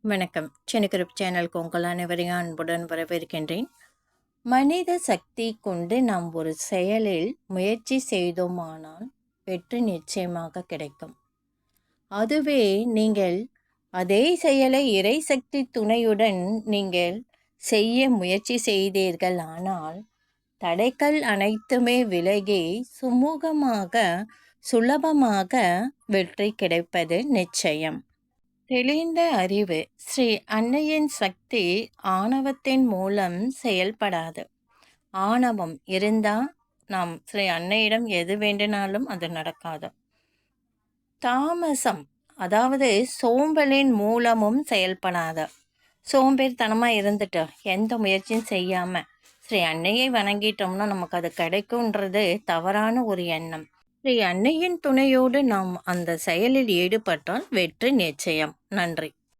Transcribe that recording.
வணக்கம். சென்னைக்குருப் சேனலுக்கு உங்கள் அனைவரையும் அன்புடன் வரவேற்கின்றேன். மனித சக்தி கொண்டு நாம் ஒரு செயலில் முயற்சி செய்தோமானால் வெற்றி நிச்சயமாக கிடைக்கும். அதுவே நீங்கள் அதே செயலை இறை சக்தி துணையுடன் நீங்கள் செய்ய முயற்சி செய்தீர்கள் ஆனால் தடைகள் அனைத்துமே விலகி சுமூகமாக சுலபமாக வெற்றி கிடைப்பது நிச்சயம். தெளிந்த அறிவு ஸ்ரீ அன்னையின் சக்தி ஆணவத்தின் மூலம் செயல்படாது. ஆணவம் இருந்தால் நாம் ஸ்ரீ அன்னையிடம் எது வேண்டினாலும் அது நடக்காது. தாமசம் அதாவது சோம்பலின் மூலமும் செயல்படாது. சோம்பேறித்தனமாக இருந்துட்டு எந்த முயற்சியும் செய்யாமல் ஸ்ரீ அன்னையை வணங்கிட்டோம்னா நமக்கு அது கிடைக்கும்ன்றது தவறான ஒரு எண்ணம். ஸ்ரீ அன்னையின் துணையோடு நாம் அந்த செயலில் ஈடுபட்டால் வெற்றி நிச்சயம். நன்றி.